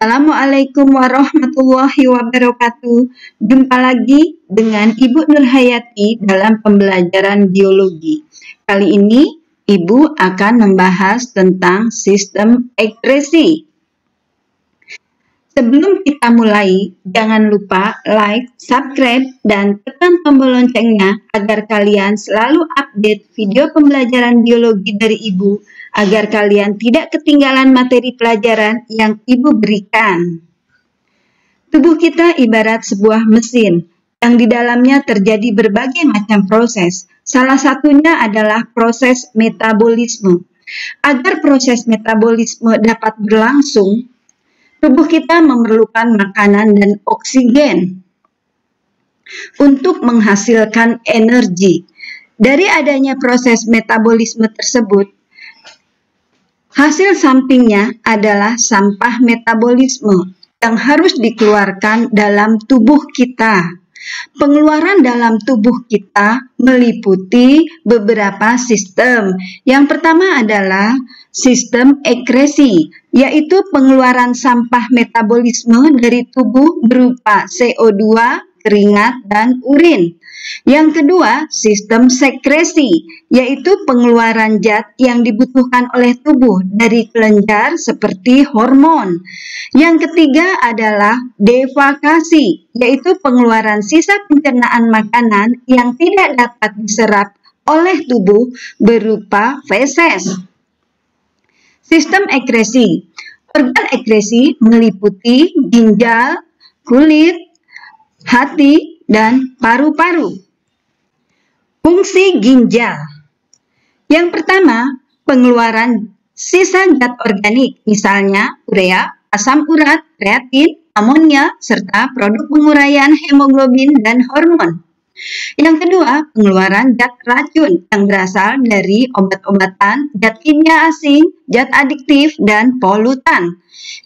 Assalamualaikum warahmatullahi wabarakatuh. Jumpa lagi dengan Ibu Nurhayati dalam pembelajaran biologi. Kali ini Ibu akan membahas tentang sistem ekskresi. Sebelum kita mulai, jangan lupa like, subscribe, dan tekan tombol loncengnya agar kalian selalu update video pembelajaran biologi dari Ibu, agar kalian tidak ketinggalan materi pelajaran yang Ibu berikan. Tubuh kita ibarat sebuah mesin, yang di dalamnya terjadi berbagai macam proses. Salah satunya adalah proses metabolisme. Agar proses metabolisme dapat berlangsung, tubuh kita memerlukan makanan dan oksigen untuk menghasilkan energi. Dari adanya proses metabolisme tersebut, hasil sampingnya adalah sampah metabolisme yang harus dikeluarkan dalam tubuh kita. Pengeluaran dalam tubuh kita meliputi beberapa sistem. Yang pertama adalah sistem ekskresi, yaitu pengeluaran sampah metabolisme dari tubuh berupa CO2, keringat, dan urin. Yang kedua, sistem sekresi, yaitu pengeluaran zat yang dibutuhkan oleh tubuh dari kelenjar seperti hormon. Yang ketiga adalah defekasi, yaitu pengeluaran sisa pencernaan makanan yang tidak dapat diserap oleh tubuh berupa feses. Sistem ekskresi. Organ ekskresi meliputi ginjal, kulit, hati, dan paru-paru. Fungsi ginjal. Yang pertama, pengeluaran sisa zat organik, misalnya urea, asam urat, kreatin, amonia, serta produk penguraian hemoglobin dan hormon. Yang kedua, pengeluaran zat racun yang berasal dari obat-obatan, zat kimia asing, zat adiktif, dan polutan.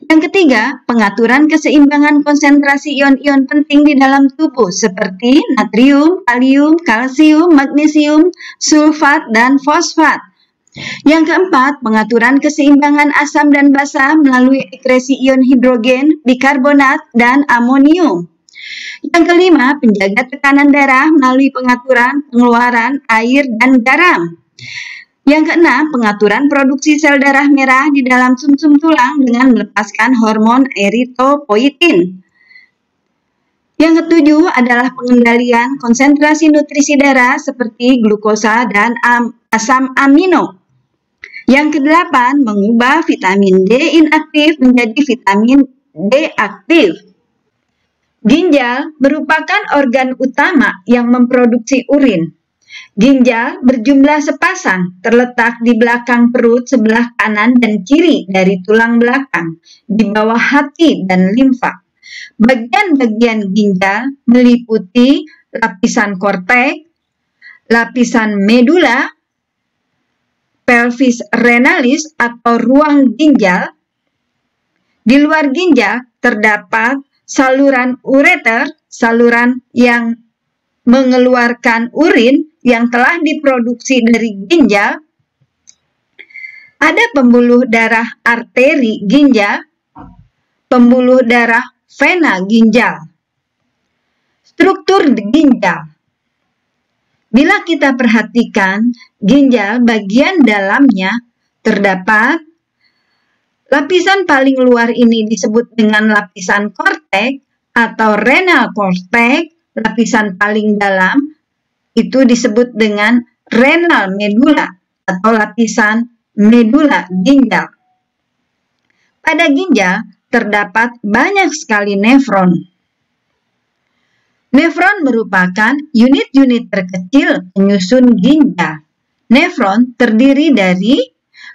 Yang ketiga, pengaturan keseimbangan konsentrasi ion-ion penting di dalam tubuh seperti natrium, kalium, kalsium, magnesium, sulfat, dan fosfat. Yang keempat, pengaturan keseimbangan asam dan basa melalui ekskresi ion hidrogen, bikarbonat, dan amonium. Yang kelima, penjaga tekanan darah melalui pengaturan pengeluaran air dan garam. Yang keenam, pengaturan produksi sel darah merah di dalam sumsum tulang dengan melepaskan hormon eritropoietin. Yang ketujuh adalah pengendalian konsentrasi nutrisi darah seperti glukosa dan asam amino. Yang kedelapan, mengubah vitamin D inaktif menjadi vitamin D aktif. Ginjal merupakan organ utama yang memproduksi urin. Ginjal berjumlah sepasang, terletak di belakang perut sebelah kanan dan kiri dari tulang belakang, di bawah hati dan limfa. Bagian-bagian ginjal meliputi lapisan korteks, lapisan medula, pelvis renalis atau ruang ginjal. Di luar ginjal terdapat saluran ureter, saluran yang mengeluarkan urin yang telah diproduksi dari ginjal. Ada pembuluh darah arteri ginjal, pembuluh darah vena ginjal. Struktur ginjal. Bila kita perhatikan, ginjal bagian dalamnya terdapat lapisan paling luar ini disebut dengan lapisan korteks atau renal korteks. Lapisan paling dalam itu disebut dengan renal medula atau lapisan medula ginjal. Pada ginjal terdapat banyak sekali nefron. Nefron merupakan unit-unit terkecil penyusun ginjal. Nefron terdiri dari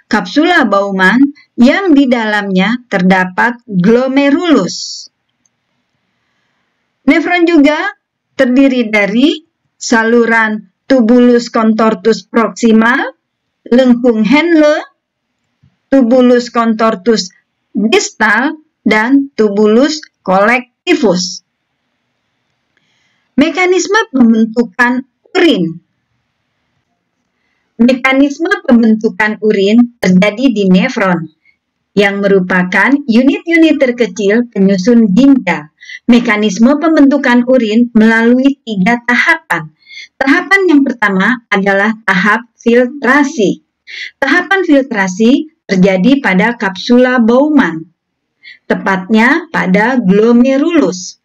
kapsula Bowman yang di dalamnya terdapat glomerulus. Nefron juga terdiri dari saluran tubulus contortus proximal, lengkung Henle, tubulus contortus distal, dan tubulus collectivus. Mekanisme pembentukan urin. Mekanisme pembentukan urin terjadi di nefron. yang merupakan unit-unit terkecil penyusun ginjal. Mekanisme pembentukan urin melalui 3 tahapan. Tahapan yang pertama adalah tahap filtrasi. Tahapan filtrasi terjadi pada kapsula Bowman, tepatnya pada glomerulus.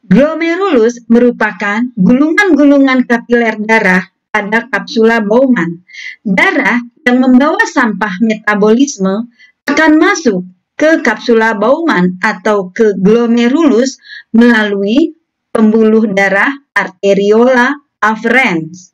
Glomerulus merupakan gulungan-gulungan kapiler darah pada kapsula Bowman. Darah yang membawa sampah metabolisme akan masuk ke kapsula Bowman atau ke glomerulus melalui pembuluh darah arteriola afferens.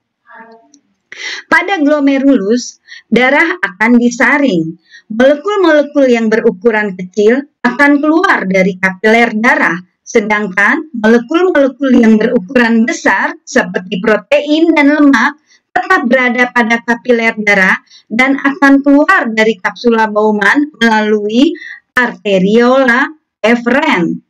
Pada glomerulus, darah akan disaring. Molekul-molekul yang berukuran kecil akan keluar dari kapiler darah, sedangkan molekul-molekul yang berukuran besar seperti protein dan lemak tetap berada pada kapiler darah dan akan keluar dari kapsula Bowman melalui arteriola efferens.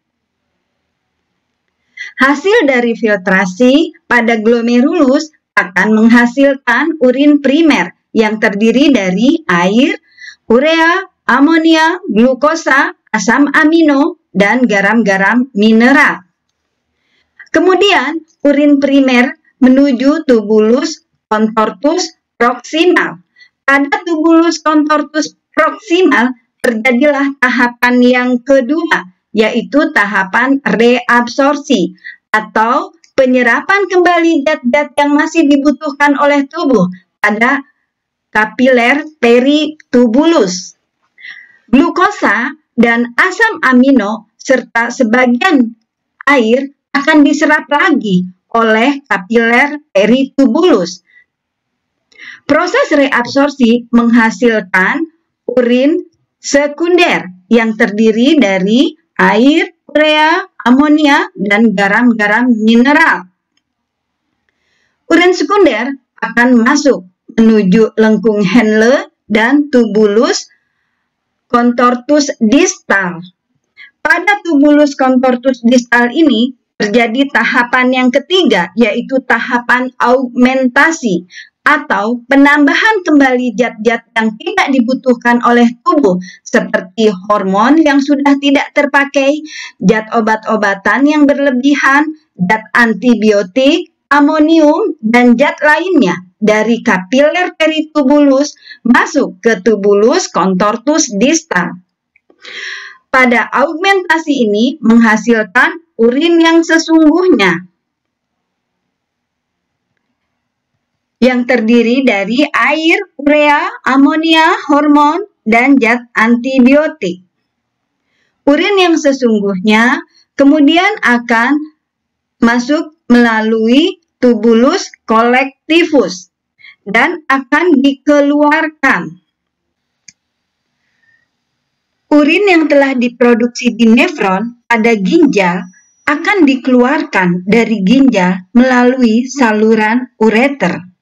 Hasil dari filtrasi pada glomerulus akan menghasilkan urin primer yang terdiri dari air, urea, amonia, glukosa, asam amino, dan garam-garam mineral. Kemudian, urin primer menuju tubulus contortus proximal. Pada tubulus contortus proximal terjadilah tahapan yang kedua, yaitu tahapan reabsorpsi atau penyerapan kembali zat-zat yang masih dibutuhkan oleh tubuh pada kapiler peritubulus. Glukosa dan asam amino serta sebagian air akan diserap lagi oleh kapiler peritubulus. Proses reabsorpsi menghasilkan urin sekunder yang terdiri dari air, urea, amonia, dan garam-garam mineral. Urin sekunder akan masuk menuju lengkung Henle dan tubulus contortus distal. Pada tubulus contortus distal ini terjadi tahapan yang ketiga, yaitu tahapan augmentasi atau penambahan kembali zat-zat yang tidak dibutuhkan oleh tubuh seperti hormon yang sudah tidak terpakai, zat obat-obatan yang berlebihan, zat antibiotik, amonium, dan zat lainnya dari kapiler peritubulus masuk ke tubulus contortus distal. Pada augmentasi ini menghasilkan urin yang sesungguhnya, yang terdiri dari air, urea, amonia, hormon, dan zat antibiotik. Urin yang sesungguhnya kemudian akan masuk melalui tubulus collectivus dan akan dikeluarkan. Urin yang telah diproduksi di nefron pada ginjal akan dikeluarkan dari ginjal melalui saluran ureter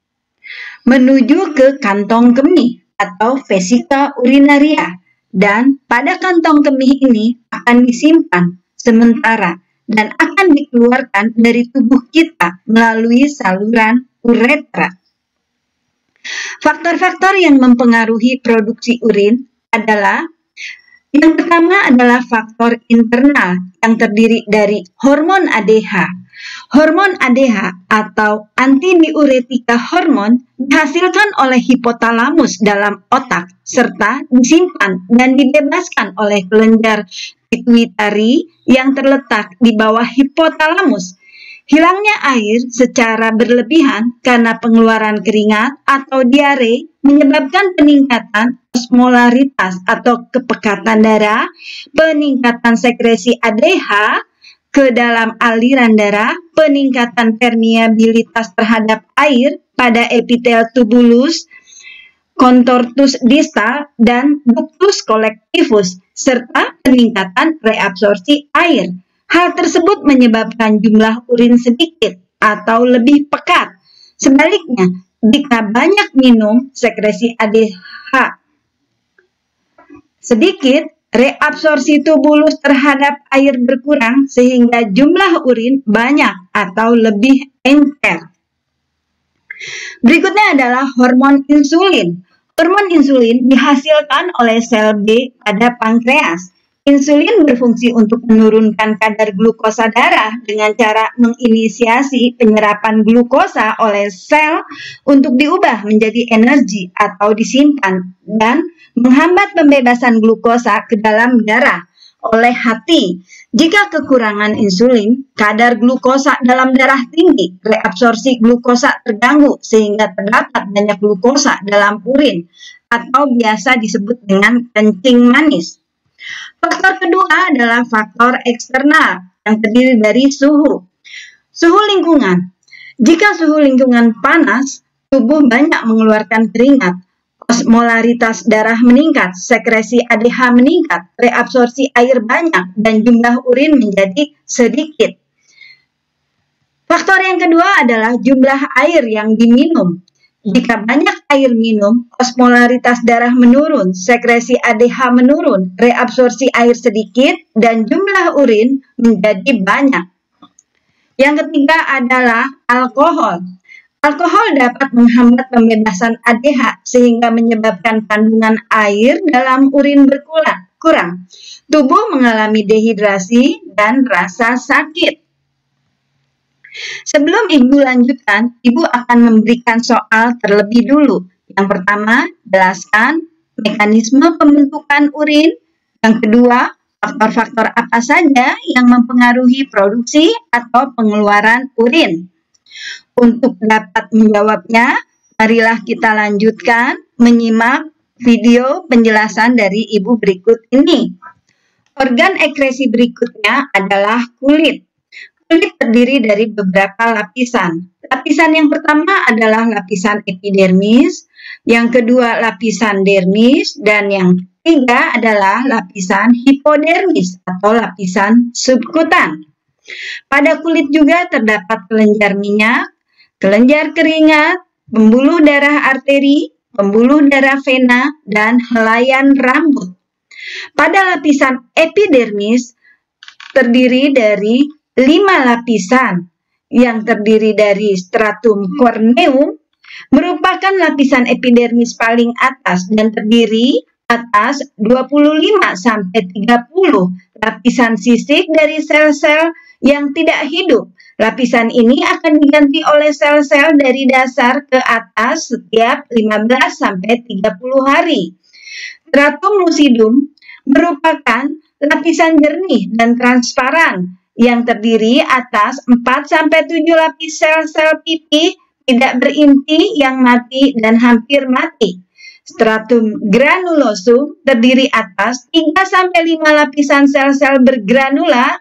menuju ke kantong kemih atau vesika urinaria, dan pada kantong kemih ini akan disimpan sementara dan akan dikeluarkan dari tubuh kita melalui saluran uretra. Faktor-faktor yang mempengaruhi produksi urin adalah yang pertama adalah faktor internal yang terdiri dari hormon ADH. Hormon ADH atau antidiuretika hormon dihasilkan oleh hipotalamus dalam otak serta disimpan dan dibebaskan oleh kelenjar pituitari yang terletak di bawah hipotalamus. Hilangnya air secara berlebihan karena pengeluaran keringat atau diare menyebabkan peningkatan osmolaritas atau kepekatan darah, peningkatan sekresi ADH ke dalam aliran darah, peningkatan permeabilitas terhadap air pada epitel tubulus contortus distal dan ductus collectivus, serta peningkatan reabsorpsi air. Hal tersebut menyebabkan jumlah urin sedikit atau lebih pekat. Sebaliknya, jika banyak minum sekresi ADH sedikit, reabsorpsi tubulus terhadap air berkurang sehingga jumlah urin banyak atau lebih encer. Berikutnya adalah hormon insulin. Hormon insulin dihasilkan oleh sel B pada pankreas. Insulin berfungsi untuk menurunkan kadar glukosa darah dengan cara menginisiasi penyerapan glukosa oleh sel untuk diubah menjadi energi atau disimpan dan menghambat pembebasan glukosa ke dalam darah oleh hati. Jika kekurangan insulin, kadar glukosa dalam darah tinggi, reabsorpsi glukosa terganggu sehingga terdapat banyak glukosa dalam urin atau biasa disebut dengan kencing manis. Faktor kedua adalah faktor eksternal yang terdiri dari suhu. Suhu lingkungan. Jika suhu lingkungan panas, tubuh banyak mengeluarkan keringat, osmolaritas darah meningkat, sekresi ADH meningkat, reabsorpsi air banyak, dan jumlah urin menjadi sedikit. Faktor yang kedua adalah jumlah air yang diminum. Jika banyak air minum, osmolaritas darah menurun, sekresi ADH menurun, reabsorpsi air sedikit, dan jumlah urin menjadi banyak. Yang ketiga adalah alkohol. Alkohol dapat menghambat pembebasan ADH sehingga menyebabkan kandungan air dalam urin berkurang. Tubuh mengalami dehidrasi dan rasa sakit. Sebelum Ibu lanjutkan, Ibu akan memberikan soal terlebih dulu. Yang pertama, jelaskan mekanisme pembentukan urin. Yang kedua, faktor-faktor apa saja yang mempengaruhi produksi atau pengeluaran urin. Untuk dapat menjawabnya, marilah kita lanjutkan menyimak video penjelasan dari Ibu berikut ini. Organ ekskresi berikutnya adalah kulit. Kulit terdiri dari beberapa lapisan. Lapisan yang pertama adalah lapisan epidermis, yang kedua lapisan dermis, dan yang ketiga adalah lapisan hipodermis atau lapisan subkutan. Pada kulit juga terdapat kelenjar minyak, kelenjar keringat, pembuluh darah arteri, pembuluh darah vena, dan helaian rambut. Pada lapisan epidermis terdiri dari 5 lapisan yang terdiri dari stratum corneum, merupakan lapisan epidermis paling atas dan terdiri atas 25-30 lapisan sisik dari sel-sel yang tidak hidup. Lapisan ini akan diganti oleh sel-sel dari dasar ke atas setiap 15-30 hari. Stratum lucidum merupakan lapisan jernih dan transparan yang terdiri atas 4-7 lapis sel-sel pipih tidak berinti yang mati dan hampir mati. Stratum granulosum terdiri atas 3-5 lapisan sel-sel bergranula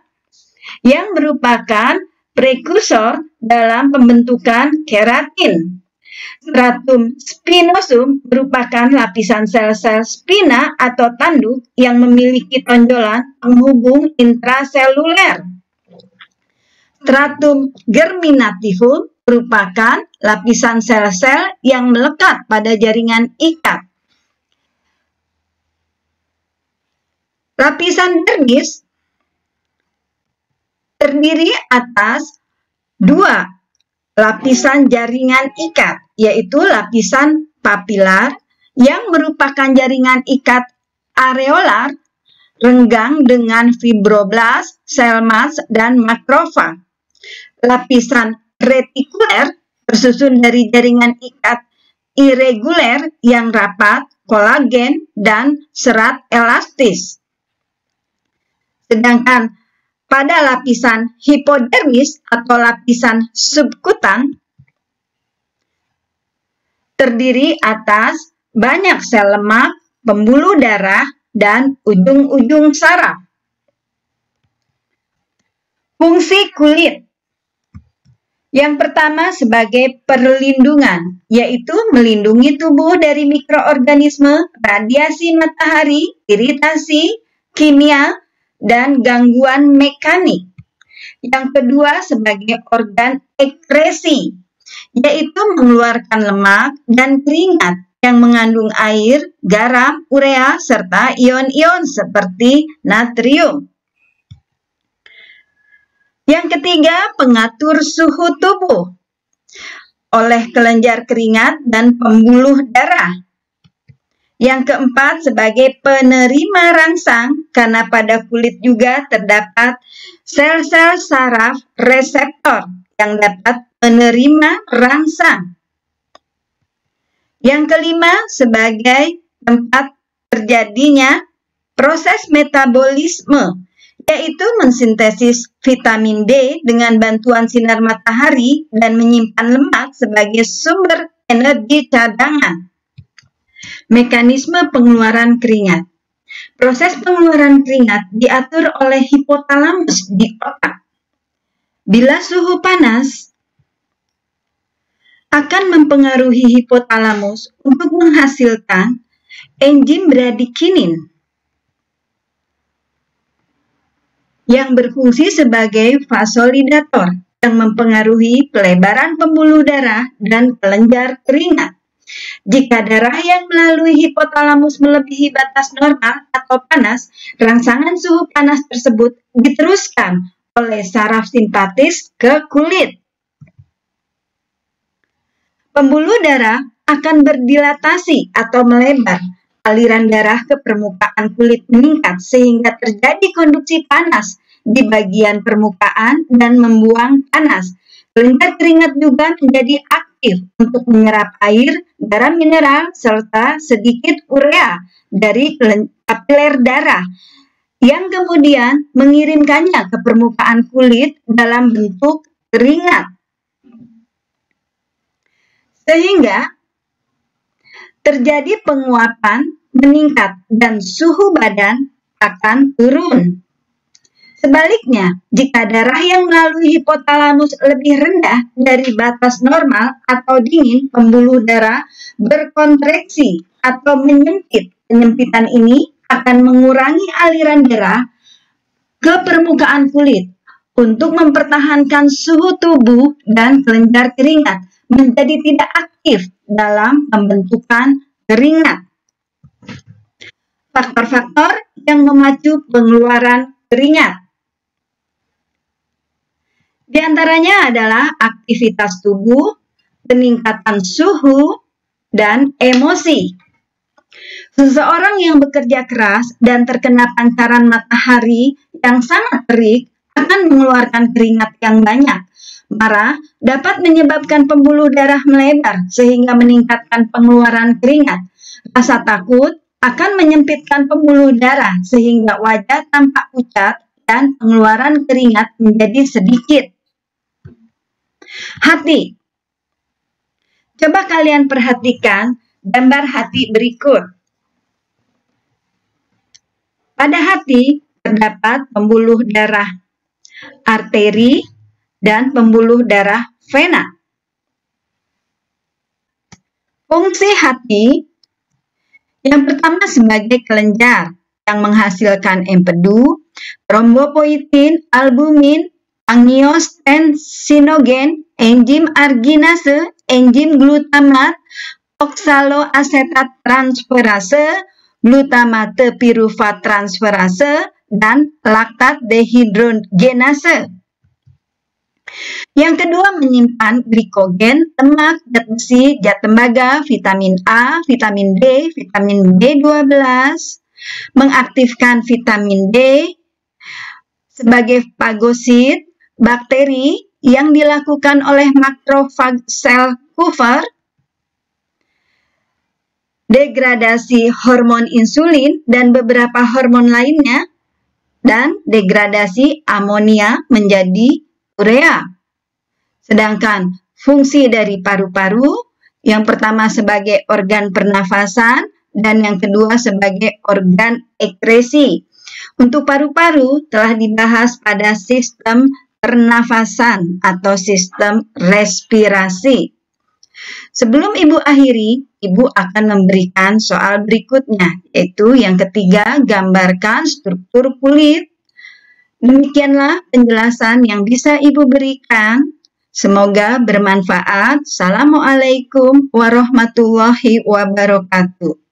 yang merupakan prekursor dalam pembentukan keratin. Stratum spinosum merupakan lapisan sel-sel spina atau tanduk yang memiliki tonjolan penghubung intraseluler. Stratum germinativum merupakan lapisan sel-sel yang melekat pada jaringan ikat. Lapisan dermis terdiri atas 2 lapisan jaringan ikat, yaitu lapisan papilar yang merupakan jaringan ikat areolar renggang dengan fibroblast, sel Mas, dan makrofag. Lapisan retikuler tersusun dari jaringan ikat irreguler yang rapat, kolagen, dan serat elastis. Sedangkan pada lapisan hipodermis atau lapisan subkutan terdiri atas banyak sel lemak, pembuluh darah, dan ujung-ujung saraf. Fungsi kulit. Yang pertama sebagai perlindungan, yaitu melindungi tubuh dari mikroorganisme, radiasi matahari, iritasi, kimia, dan gangguan mekanik. Yang kedua sebagai organ ekskresi, yaitu mengeluarkan lemak dan keringat yang mengandung air, garam, urea, serta ion-ion seperti natrium. Yang ketiga, pengatur suhu tubuh oleh kelenjar keringat dan pembuluh darah. Yang keempat, sebagai penerima rangsang, karena pada kulit juga terdapat sel-sel saraf reseptor yang dapat menerima rangsang. Yang kelima, sebagai tempat terjadinya proses metabolisme, yaitu mensintesis vitamin D dengan bantuan sinar matahari dan menyimpan lemak sebagai sumber energi cadangan. Mekanisme pengeluaran keringat. Proses pengeluaran keringat diatur oleh hipotalamus di otak. Bila suhu panas akan mempengaruhi hipotalamus untuk menghasilkan enzim bradikinin yang berfungsi sebagai vasodilator yang mempengaruhi pelebaran pembuluh darah dan kelenjar keringat. Jika darah yang melalui hipotalamus melebihi batas normal atau panas, rangsangan suhu panas tersebut diteruskan oleh saraf simpatis ke kulit. Pembuluh darah akan berdilatasi atau melebar. Aliran darah ke permukaan kulit meningkat sehingga terjadi konduksi panas di bagian permukaan dan membuang panas. Kelenjar keringat juga menjadi aktif untuk menyerap air, garam mineral, serta sedikit urea dari kapiler darah yang kemudian mengirimkannya ke permukaan kulit dalam bentuk keringat. Sehingga terjadi penguapan meningkat dan suhu badan akan turun. Sebaliknya, jika darah yang melalui hipotalamus lebih rendah dari batas normal atau dingin, pembuluh darah berkontraksi atau menyempit. Penyempitan ini akan mengurangi aliran darah ke permukaan kulit untuk mempertahankan suhu tubuh dan kelenjar keringat menjadi tidak aktif dalam pembentukan keringat. Faktor-faktor yang memacu pengeluaran keringat. Di antaranya adalah aktivitas tubuh, peningkatan suhu, dan emosi. Seseorang yang bekerja keras dan terkena pancaran matahari yang sangat terik akan mengeluarkan keringat yang banyak. Marah dapat menyebabkan pembuluh darah melebar sehingga meningkatkan pengeluaran keringat. Rasa takut akan menyempitkan pembuluh darah sehingga wajah tampak pucat dan pengeluaran keringat menjadi sedikit. Hati. Coba kalian perhatikan gambar hati berikut. Pada hati terdapat pembuluh darah arteri dan pembuluh darah vena. Fungsi hati yang pertama sebagai kelenjar yang menghasilkan empedu, trombopoietin, albumin, angiosensinogen, enzim arginase, enzim glutamat, oksaloasetat transferase, glutamate piruvat transferase, dan laktat dehidrogenase. Yang kedua, menyimpan glikogen, lemak, zat besi, zat tembaga, vitamin A, vitamin D, vitamin B12, mengaktifkan vitamin D sebagai fagosit bakteri yang dilakukan oleh makrofag sel Kupffer, degradasi hormon insulin dan beberapa hormon lainnya, dan degradasi amonia menjadi urea. Sedangkan fungsi dari paru-paru, yang pertama sebagai organ pernafasan dan yang kedua sebagai organ ekskresi. Untuk paru-paru telah dibahas pada sistem pernafasan atau sistem respirasi. Sebelum Ibu akhiri, Ibu akan memberikan soal berikutnya, yaitu yang ketiga, gambarkan struktur kulit. Demikianlah penjelasan yang bisa Ibu berikan. Semoga bermanfaat. Assalamualaikum warahmatullahi wabarakatuh.